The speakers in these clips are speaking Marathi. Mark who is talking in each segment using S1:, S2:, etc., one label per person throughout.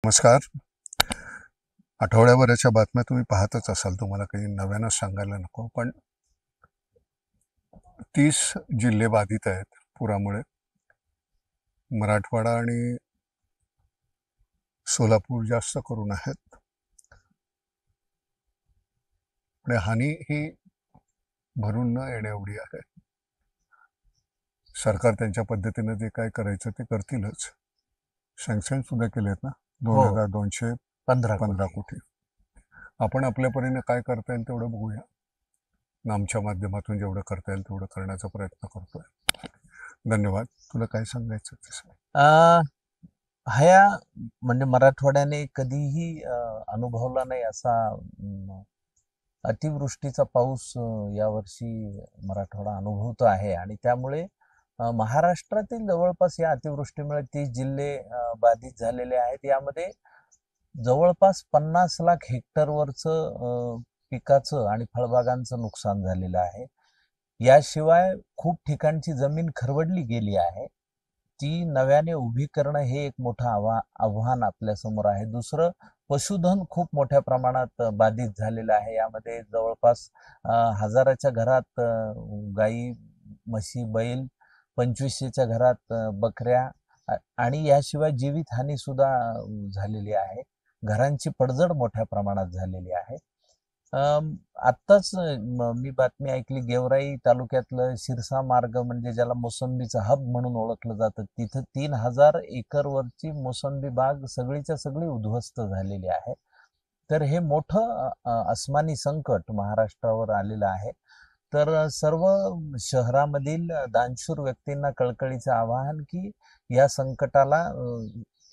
S1: नमस्कार. आठवड्याभराच्या बातम्या तुम्ही पाहतच असाल, तुम्हाला काही नव्यानं सांगायला नको. पण 30 जिल्हे बाधित आहेत पुरामुळे. मराठवाडा आणि सोलापूर जास्त करून आहेत. आणि हानी ही भरून न येणे एवढी आहे. सरकार त्यांच्या पद्धतीने जे काय करायचं ते करतीलच. सँक्शन सुद्धा केलेत ना, 2215 कोटी. आपण आपल्या परीने काय करता येईल तेवढं बघूया. आमच्या माध्यमातून जेवढं करता येईल तेवढं करण्याचा प्रयत्न करतोय. धन्यवाद. तुला काय सांगायचं ते सांग.
S2: ह्या म्हणजे मराठवाड्याने कधीही अनुभवला नाही असा अतिवृष्टीचा पाऊस यावर्षी मराठवाडा अनुभवतो आहे. आणि त्यामुळे महाराष्ट्रातील जवळपास या अतिवृष्टीमुळे 30 जिल्हे बाधित झालेले आहेत. यामध्ये जवळपास 50 लाख हेक्टरवरचं पिकाचं आणि फळबागांचं नुकसान झालेलं आहे. याशिवाय खूप ठिकाणची जमीन खरवडली गेली आहे. ती नव्याने उभी करणं हे एक मोठं आव्हान आपल्या समोर आहे. दुसरं, पशुधन खूप मोठ्या प्रमाणात बाधित झालेलं आहे. यामध्ये जवळपास हजाराच्या घरात गाई, म्हशी, बैल, 2500च्या घरात बकऱ्या आणि याशिवाय जीवितहानी सुद्धा झालेली आहे. घरांची पडझड मोठ्या प्रमाणात झालेली आहे. आत्ताच मी बातमी ऐकली, गेवराई तालुक्यातलं शिरसा मार्ग म्हणजे ज्याला मोसंबीचा हब म्हणून ओळखलं जातं, तिथं 3000 एकरवरची मोसंबी बाग सगळीच्या सगळी उद्ध्वस्त झालेली आहे. तर हे मोठं अस्मानी संकट महाराष्ट्रावर आलेलं आहे. तर सर्व शहरामधील दानशूर व्यक्तींना कळकळीचं आवाहन की या संकटाला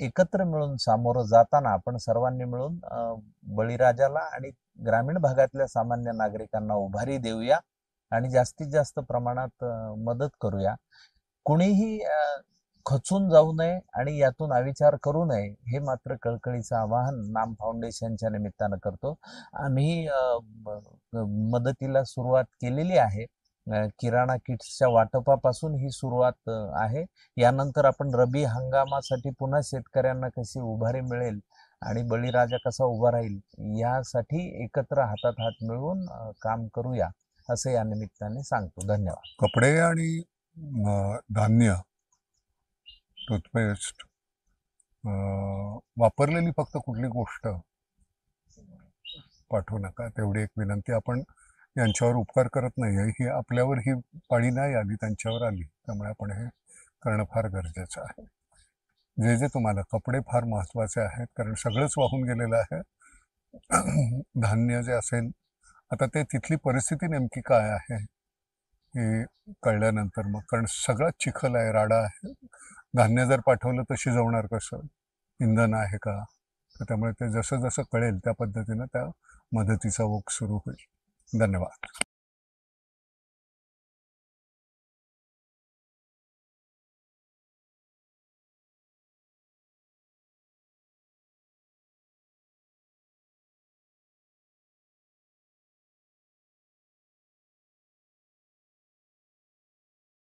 S2: एकत्र मिळून सामोरं जाताना आपण सर्वांनी मिळून बळीराजाला आणि ग्रामीण भागातल्या सामान्य नागरिकांना उभारी देऊया आणि जास्तीत जास्त प्रमाणात मदत करूया. कुणीही खचून जाऊ नये आणि यातून अविचार करू नये, हे मात्र कळकळीचं आवाहन नाम फाउंडेशनच्या निमित्तानं करतो. आम्ही मदतीला सुरुवात केलेली आहे. किराणा किट्सच्या वाटपापासून ही सुरुवात आहे. यानंतर आपण रबी हंगामासाठी पुन्हा शेतकऱ्यांना कशी उभारी मिळेल आणि बळीराजा कसा उभा राहील यासाठी एकत्र हातात हात मिळवून काम करूया, असं या निमित्ताने सांगतो. धन्यवाद.
S1: कपडे आणि धान्य, टूथपेस्ट, वापरलेली फक्त कुठली गोष्ट पाठवू नका, तेवढी एक विनंती. आपण यांच्यावर उपकार करत नाही आहे, ही आपल्यावर ही पाळी नाही आली, त्यांच्यावर आली. त्यामुळे आपण हे करणं फार गरजेचं आहे. जे जे तुम्हाला कपडे फार महत्त्वाचे आहेत, कारण सगळंच वाहून गेलेलं आहे. धान्य जे असेल, आता ते तिथली परिस्थिती नेमकी काय आहे हे कळल्यानंतर मग, कारण सगळंच चिखल आहे, राडा आहे. धान्य जर पाठवलं तर शिजवणार कसं, इंधन आहे का? तर त्यामुळे ते जसं जसं कळेल त्या पद्धतीनं त्या मदतीचा ओघ सुरू होईल. धन्यवाद.